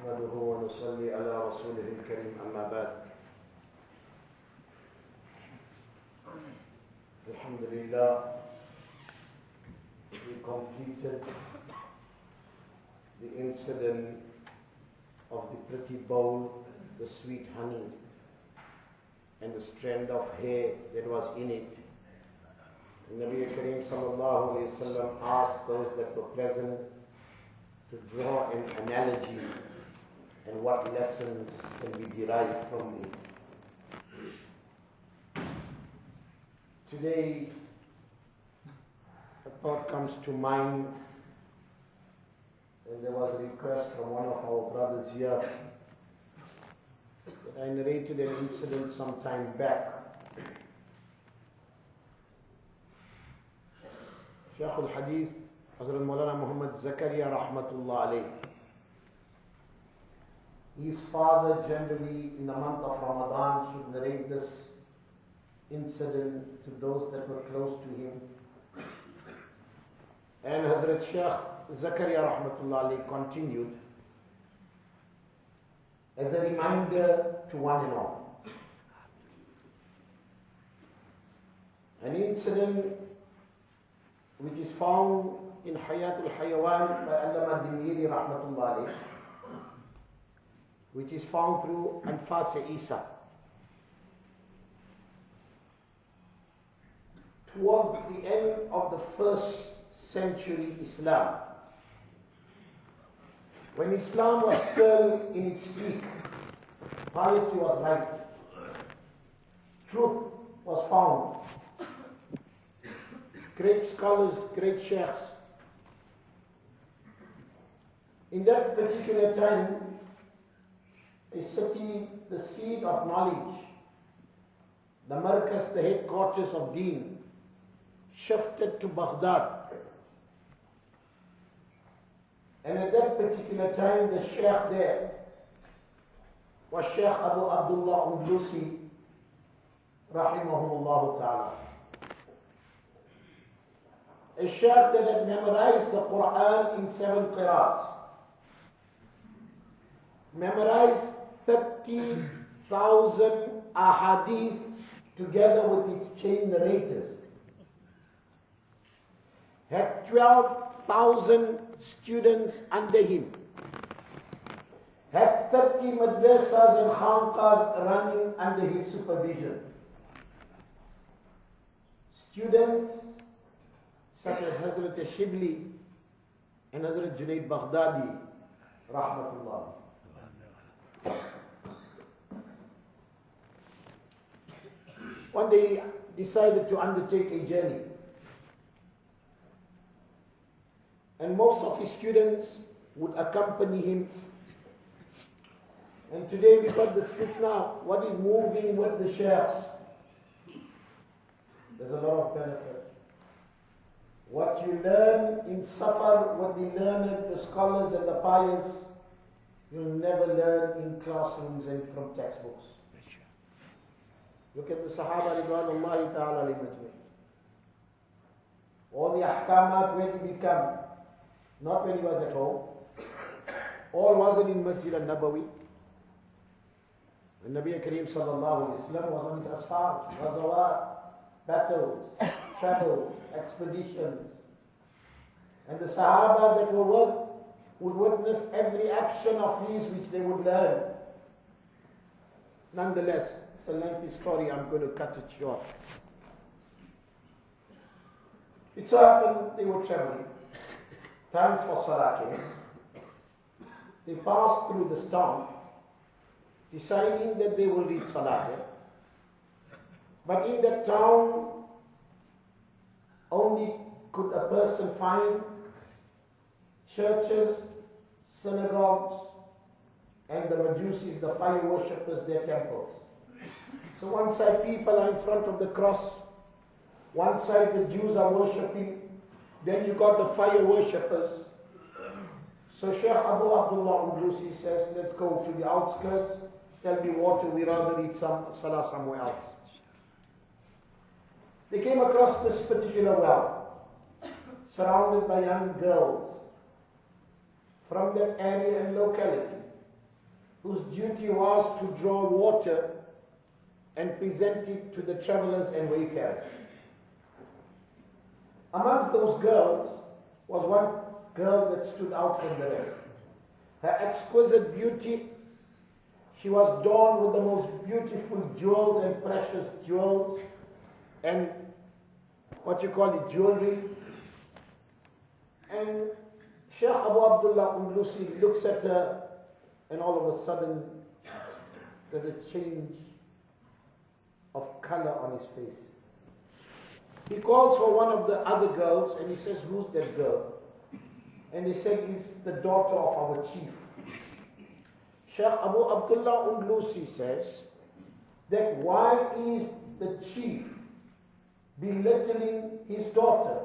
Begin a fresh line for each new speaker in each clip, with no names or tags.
نحمده ونصلي على رسوله الكريم أما بعد. Alhamdulillah, we completed the incident of the pretty bowl, the sweet honey, and the strand of hair that was in it. Nabi Kareem sallallahu alayhi wa sallam asked those that were present to draw an analogy and what lessons can be derived from it. Today, a thought comes to mind, and there was a request from one of our brothers here that I narrated an incident some time back. Shaykh al-Hadith, Hazrat Moulana Muhammad Zakaria rahmatullah alayh. His father generally in the month of Ramadaan should narrate this incident to those that were close to him. And Hazrat Shaykh Zakaria rahmatullah alayh continued as a reminder to one and all. An incident which is found in Hayatul Hayawan by Allama Dimyiri rahmatullah alayh, which is found through Anfas Isa. Towards the end of the 1st century Islam, when Islam was still in its peak, piety was life, truth was found, great scholars, great sheikhs. In that particular time, a city, the seed of knowledge, the markas, the headquarters of deen, shifted to Baghdad. And at that particular time, the sheikh there was Sheikh Abu Abdullah Undlusi, rahimahullah ta'ala. A sheikh that had memorized the Quran in 7 qira'ats, memorized 30,000 ahadith together with its chain narrators, had 12,000 students under him, had 30 madrasas and khanqahs running under his supervision. Students such as Hazrat Shibli and Hazrat Junaid Baghdadi, rahmatullah. One day he decided to undertake a journey. And most of his students would accompany him. And today we got this fitna, what is moving with the sheikhs? There's a lot of benefit. What you learn in Safar, what the learned, the scholars and the pious, you'll never learn in classrooms and from textbooks. Look at the Sahaba ridwanullahi ta'ala alayhim ajma'in. All the ahkamat, where did he come? Not when he was at home. All wasn't in Masjid al-Nabawi. The Nabi Kareem sallallahu alayhi wa sallam was on his asfars, ghazawat, battles, travels, expeditions. And the Sahaba that were with would witness every action of his which they would learn. Nonetheless, it's a lengthy story, I'm going to cut it short. It so happened they were traveling. Time for Salah came. They passed through this town, deciding that they will read Salah there. But in that town, only could a person find churches, synagogues, and the Majusis, the fire worshippers, their temples. So one side people are in front of the cross, one side the Jews are worshipping, then you got the fire worshippers. So Sheikh Abu Abdullah Undlusi says, let's go to the outskirts, there'll be water, we rather read some Salah somewhere else. They came across this particular well, surrounded by young girls from that area and locality. whose duty was to draw water and present it to the travelers and wayfarers. Amongst those girls was one girl that stood out from the rest. Her exquisite beauty, she was adorned with the most beautiful jewels and precious jewels and what you call it, jewelry. And Sheikh Abu Abdullah Undlusi looks at her, and all of a sudden there's a change of color on his face. He calls for one of the other girls and he says, "Who's that girl?" And he said, "It's the daughter of our chief." Sheikh Abu Abdullah Undlusi says that why is the chief belittling his daughter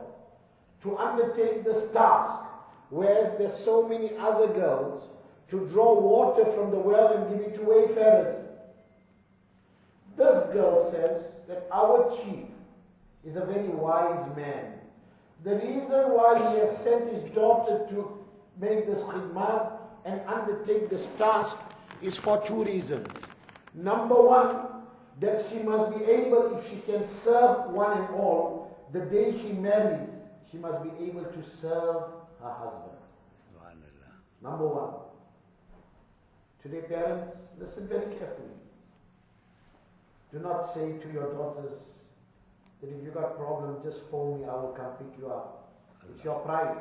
to undertake this task, whereas there's so many other girls to draw water from the well and give it to wayfarers? This girl says that our chief is a very wise man. The reason why he has sent his daughter to make this khidmat and undertake this task is for two reasons. Number one, that she must be able, if she can serve one and all, the day she marries, she must be able to serve her husband. Number one. Today, parents, listen very carefully. Do not say to your daughters that if you got problems, just phone me, I will come pick you up. It's your pride.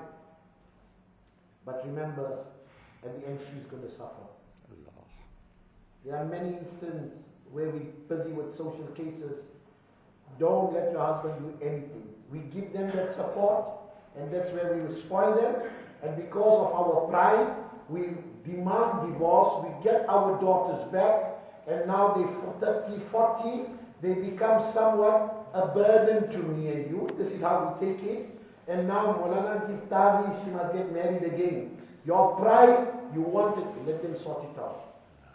But remember, at the end, she's going to suffer. There are many instances where we're busy with social cases. Don't let your husband do anything. We give them that support, and that's where we will spoil them. And because of our pride, we demand divorce, we get our daughters back, and now they for 30, 40, they become somewhat a burden to me and you. This is how we take it. And now Moulana give Tavi, she must get married again. Your pride, you want it, let them sort it out.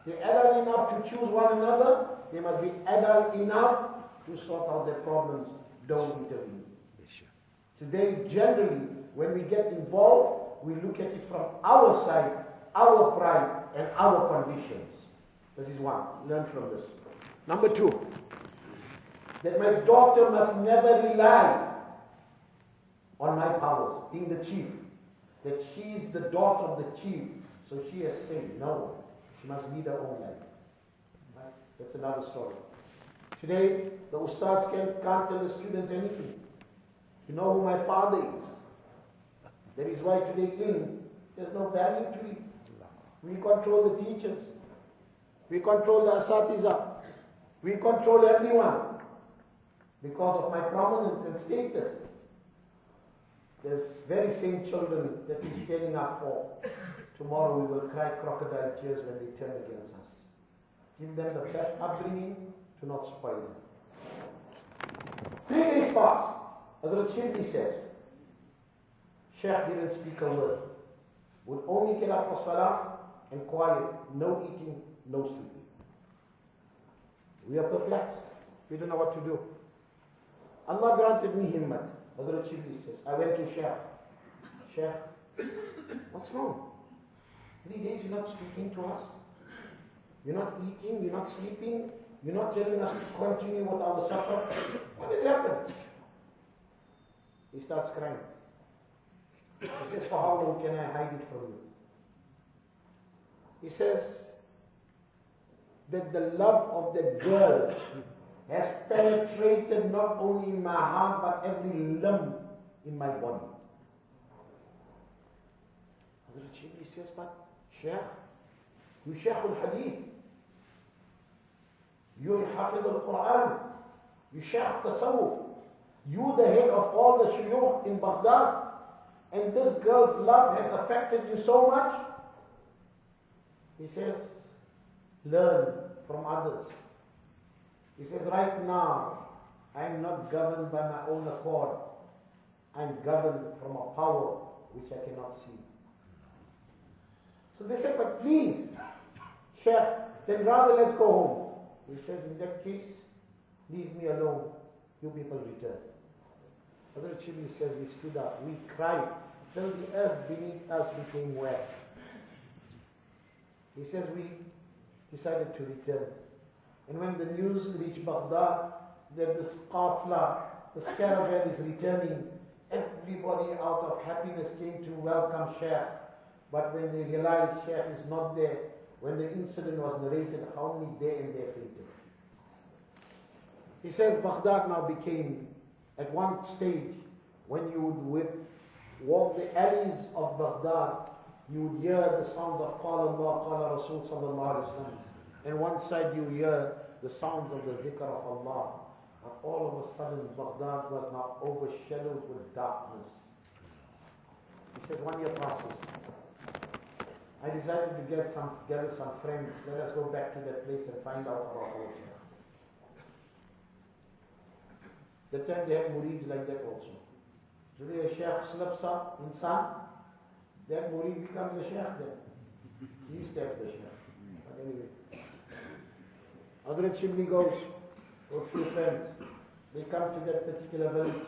They're adult enough to choose one another, they must be adult enough to sort out their problems. Don't intervene. Today, generally, when we get involved, we look at it from our side, our pride, and our conditions. This is one. Learn from this. Number two, that my daughter must never rely on my powers, being the chief. That she is the daughter of the chief, so she has said no. She must lead her own life. Right? That's another story. Today, the ustads can't tell the students anything. You know who my father is. That is why today there's no value to it. We control the teachers. We control the asatiza. We control everyone because of my prominence and status. There's very same children that we're standing up for. Tomorrow we will cry crocodile tears when they turn against us. Give them the best upbringing to not spoil them. 3 days pass. Hazrat Shibli says, Sheikh didn't speak a word. Would only get up for salah and quiet. No eating, no sleeping. We are perplexed. We don't know what to do. Allah granted me himmat. Hazrat Shibli says, I went to Sheikh. Sheikh, what's wrong? 3 days you're not speaking to us. You're not eating, you're not sleeping, you're not telling us to continue with our suffer. What has happened? He starts crying. He says, for how long can I hide it from you? He says that the love of the girl has penetrated not only in my heart but every limb in my body. Hazrat Shibli says, but Sheikh, you Sheikh al-Hadith, you Hafid al-Quran, you Sheikh Tasawwuf, you the head of all the shuyukh in Baghdad, and this girl's love has affected you so much. He says, learn from others. He says, right now, I am not governed by my own accord. I am governed from a power which I cannot see. So they said, but please, Sheikh, then rather let's go home. He says, in that case, leave me alone. You people return. Hazrat Shibli says, we stood up, we cried, till the earth beneath us became wet. He says, we decided to return. And when the news reached Baghdad that this qafla, this caravan is returning, everybody out of happiness came to welcome Sheikh. But when they realized Sheikh is not there, when the incident was narrated, how many there and there fainted. He says Baghdad now became, at one stage, when you would walk the alleys of Baghdad, you would hear the sounds of Qala Allah, Qala Rasul sallallahu alayhi wa sallam. And one side you hear the sounds of the dhikr of Allah. But all of a sudden Baghdad was now overshadowed with darkness. He says 1 year passes. I decided to gather some friends. Let us go back to that place and find out about our Shaykh. That time they had murids like that also. Today a Shaykh slips up in sun, that murid becomes a Shaykh then. He steps the Shaykh. But anyway. Hazrat Shibli goes with a few friends. They come to that particular village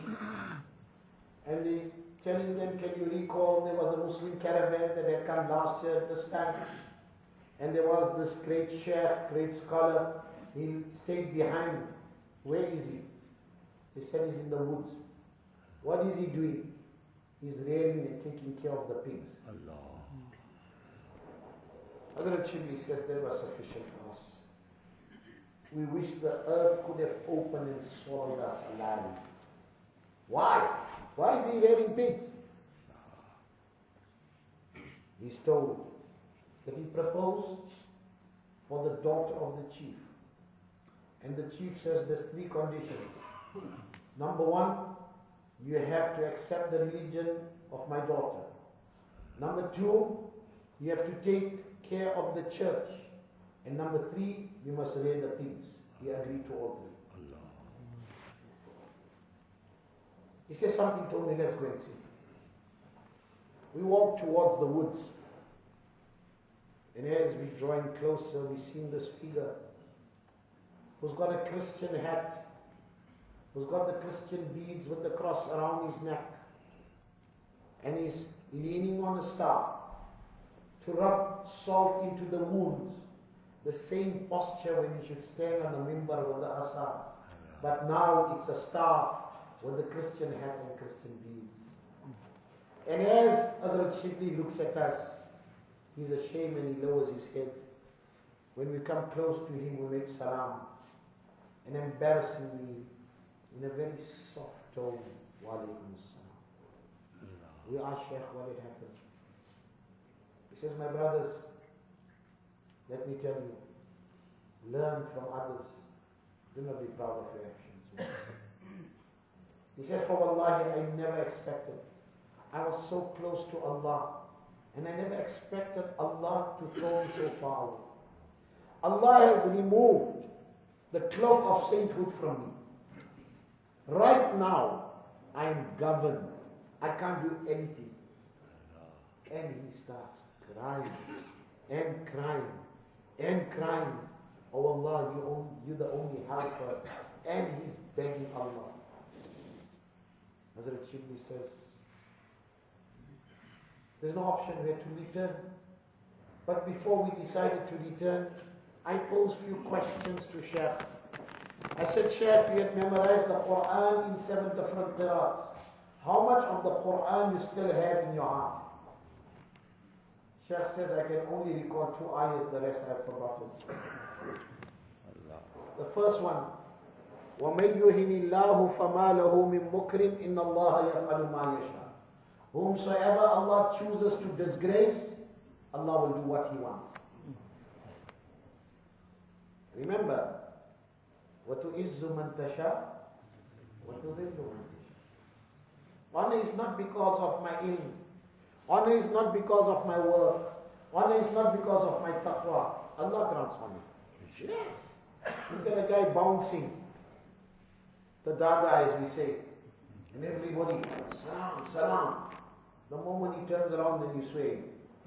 and they telling them, can you recall there was a Muslim caravan that had come last year at this time? And there was this great Shaykh, great scholar. He stayed behind. Where is he? They said he's in the woods. What is he doing? He's rearing and taking care of the pigs. Allah. Hazrat Shibli says that was sufficient for us. We wish the earth could have opened and swallowed us alive. Why? Why is he rearing pigs? He's told that he proposed for the daughter of the chief. And the chief says there's 3 conditions. Number 1, you have to accept the religion of my daughter. Number 2, you have to take care of the church. And number 3, you must rear the pigs. He agreed to all 3. Allah. He says something to me, let's go and see. We walk towards the woods. And as we drawing closer, we see this figure who's got a Christian hat, who's got the Christian beads with the cross around his neck. And he's leaning on a staff to rub salt into the wounds. The same posture when you should stand on the mimbar with the asa. But now it's a staff with the Christian hat and Christian beads. And as Hazrat Shibli looks at us, he's ashamed and he lowers his head. When we come close to him, we make salam. And embarrassingly, in a very soft tone, wa alaikum salam. We ask Shaykh what had happened. He says, my brothers, let me tell you, learn from others. Do not be proud of your actions. He says, for wallahi, I never expected. I was so close to Allah. And I never expected Allah to throw me so far away. Allah has removed the cloak of sainthood from me. Right now, I am governed. I can't do anything. And he starts crying and crying and crying. Oh Allah, you're the only helper. And he's begging Allah. Hazrat Shibli says, there's no option where to return. But before we decided to return, I posed few questions to Shaykh. I said, Shaykh, we had memorized the Quran in 7 different qira'ats. How much of the Quran you still have in your heart? Shaykh says, I can only recall 2 ayahs, the rest I've forgotten. The first one, وَمَن يُهِنِ اللَّهُ فَمَا لَهُ مِن مُكْرٍ إِنَّ اللَّهَ يَفْعَلُ مَا يَشَاءُ. Whomsoever Allah chooses to disgrace, Allah will do what He wants. Remember, وَتُعِزُّ مَن تَشَاءُ وَتُذِلُّ مَن تَشَاءُ. Honor is not because of my ilm. Honor is not because of my work. Honor is not because of my taqwa. Allah grants honor. Yes. You get a guy bouncing, the dada as we say, and everybody, salam, salam. The moment he turns around and you sway.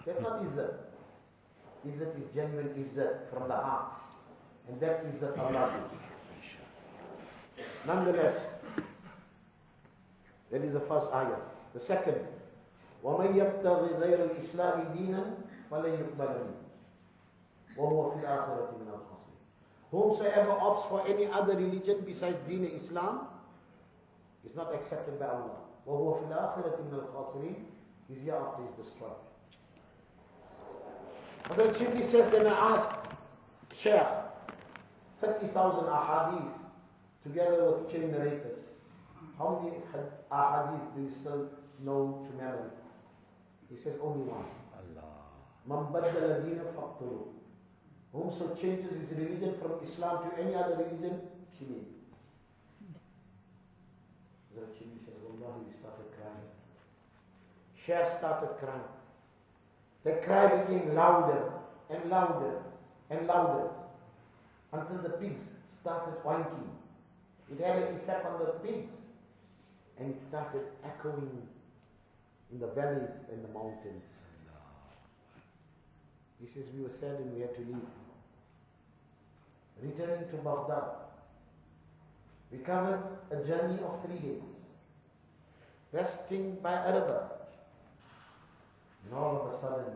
That's not izzat. Izzat is genuine izzat from the heart. And that izzat Allah gives. Nonetheless, that is the first ayah. The second, وَمَنْ يَبْتَغِ غَيْرَ الْإِسْلَامِ دِينًا فَلَنْ يُقْبَلَ مِنْهُ. وَهُوَ فِي الْآخِرَةِ مِنَ الْخَاسِرِينَ. Whomsoever opts for any other religion besides Deen Islam is not accepted by Allah. وَهُوَ فِي الْآخِرَةِ مِنَ الْخَاسِرِينَ. His hereafter is destroyed. Hazrat Shibli says, then I asked Shaykh, 30,000 ahadith together with chain narrators. How many ahadith do you still know to memory? He says, only one. Man baddala deena faqtulu. Whomso changes his religion from Islam to any other religion, kill him. Hazrat Shibli says, Wallahi, we started crying. Shaykh started crying. The cry became louder and louder and louder until the pigs started wanking. It had an effect on the pigs, and it started echoing in the valleys and the mountains. He says, we were sad and we had to leave. Returning to Baghdad, we covered a journey of 3 days, resting by a river. And all of a sudden,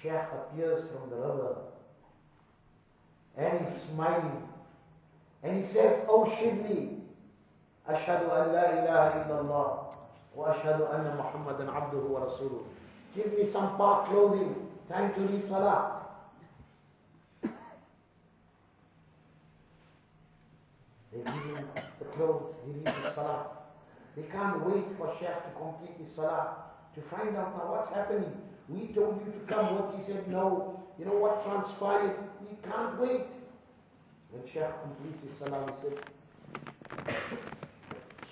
Shaykh appears from the river and he's smiling. And he says, Oh Shibli, Ashhadu an la ilaha illallah wa ashhadu anna Muhammadan abduhu wa rasuluh. Give me some part clothing, time to read salah. They give him the clothes, he reads his salah. They can't wait for Shaykh to complete his salah, to find out now what's happening. We told you to come, what he said, no. You know what transpired? We can't wait. When Shaykh completes his salah, he said,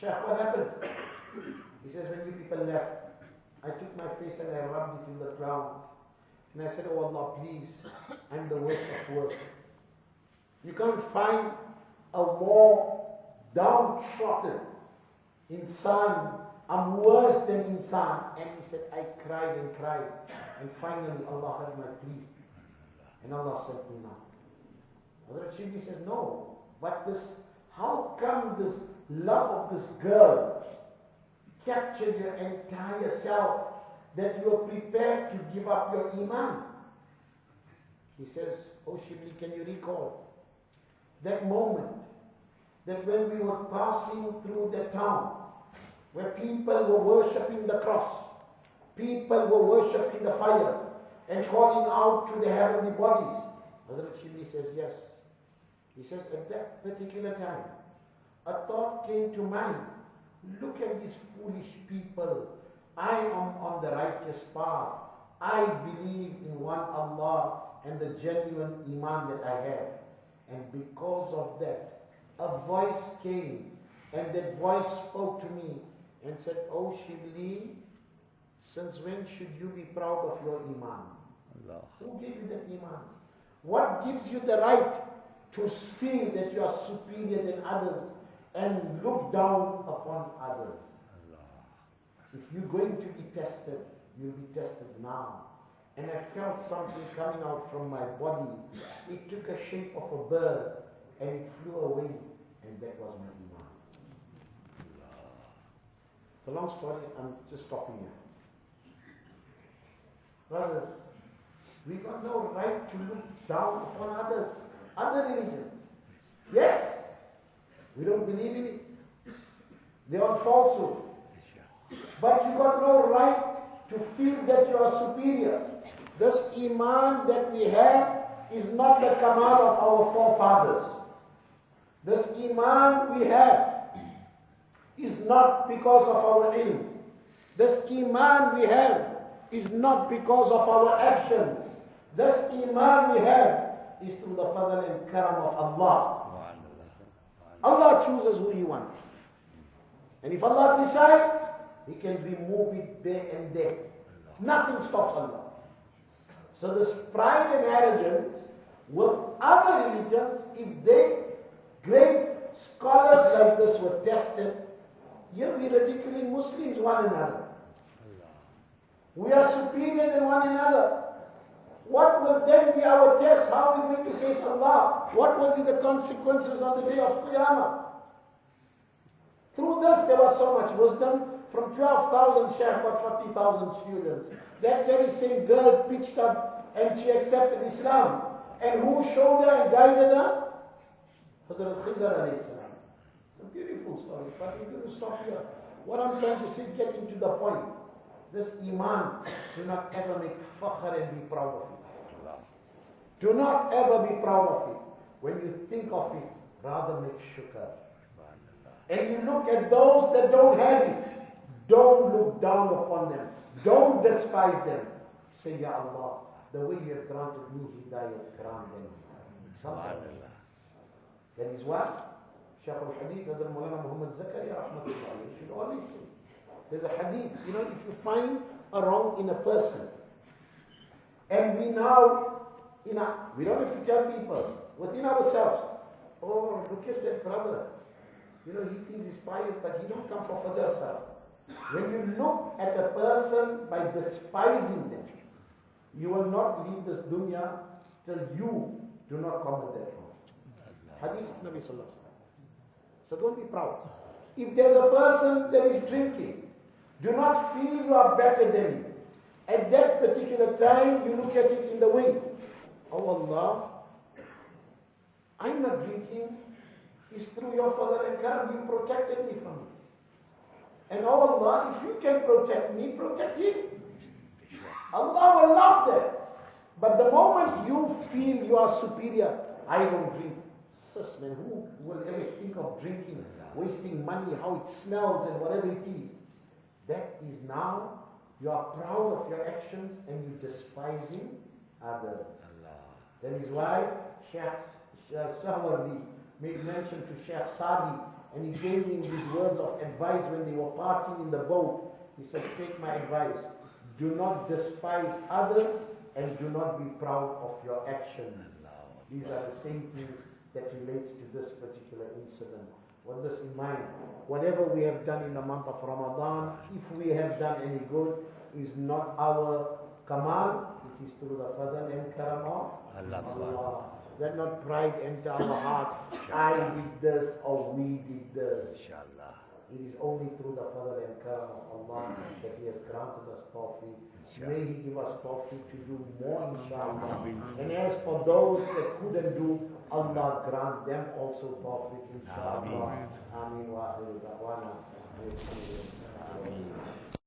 Shaykh, what happened? He says, when you people left, I took my face and I rubbed it in the ground. And I said, oh Allah, please, I'm the worst of worst. You can't find a more downtrodden insan. I'm worse than insan. And he said, I cried and cried. And finally, Allah heard my plea. And Allah sent me now. Hazrat Shibli says, no. But this, how come this love of this girl captured your entire self that you are prepared to give up your iman? He says, oh Shibli, can you recall that moment that when we were passing through the town where people were worshipping the cross, people were worshipping the fire and calling out to the heavenly bodies? Hazrat Shibli says, yes. He says, at that particular time, a thought came to mind. Look at these foolish people. I am on the righteous path. I believe in one Allah and the genuine iman that I have. And because of that, a voice came, and that voice spoke to me and said, oh Shibli, since when should you be proud of your iman? Allah. Who gave you that iman? What gives you the right to feel that you are superior than others and look down upon others? Allah. If you're going to be tested, you'll be tested now. And I felt something coming out from my body. It took a shape of a bird and it flew away, and that was my iman. Allah. It's a long story, I'm just stopping here. Brothers, we got no right to look down upon others, other religions. Yes, we don't believe in it. They are falsehood. But you got no right to feel that you are superior. This iman that we have is not the kamal of our forefathers. This iman we have is not because of our ilm. This iman we have is not because of our actions. This iman we have is through the fadl and karam of Allah. Allah chooses who He wants. And if Allah decides, He can remove it there and there. Nothing stops Allah. So this pride and arrogance with other religions, if they, great scholars like this were tested, here we ridiculing Muslims one another. We are superior than one another. What will then be our test? How are we going to face Allah? What will be the consequences on the day of Qiyamah? Through this there was so much wisdom. From 12,000 shaykh got 40,000 students. That very same girl pitched up and she accepted Islam. And who showed her and guided her? Hazrat Khizr alayhi salam. It's a beautiful story, but we're going to stop here. What I'm trying to say, getting to the point. This Iman, do not ever make fakhr and be proud of it. Do not ever be proud of it. When you think of it, rather make shukr. And you look at those that don't have it. Don't look down upon them. Don't despise them. Say, Ya Allah, the way you have granted me hidayah, grant them. That is what Shaykh al-Hadith, Hazrat Moulana Muhammad Zakaria, rahmatullah, you should always say. There's a hadith, if you find a wrong in a person, and we now, we don't have to tell people, within ourselves, oh, look at that brother. He thinks he's pious, but he don't come for Fajr, sir. When you look at a person by despising them, you will not leave this dunya till you do not commit that wrong. Hadith of Nabi Sallallahu Alaihi Wasallam. So don't be proud. If there's a person that is drinking, do not feel you are better than him. At that particular time, you look at it in the way. Oh Allah, I'm not drinking. It's through your Father and Karam, you protected me from it. And oh Allah, if you can protect me, protect him. Allah will love that. But the moment you feel you are superior, I don't drink. Sis, man, who will ever think of drinking, wasting money, how it smells and whatever it is? That is now, you are proud of your actions and you despising others. That is why Sheikh S.A.W. made mention to Sheikh Sadi, and he gave him these words of advice when they were partying in the boat. He says, take my advice. Do not despise others and do not be proud of your actions. These are the same things that relates to this particular incident. With this in mind, whatever we have done in the month of Ramadan, if we have done any good, is not our command, it is through the fadl and karam of Allah. Let not pride enter our hearts. I did this or we did this. It is only through the fadl and karam of Allah that He has granted us tawfiq. May He give us tawfiq to do more, inshallah. And as for those that couldn't do, Allah grant them also tawfiq, inshallah. Ameen wa akhiru da'wana.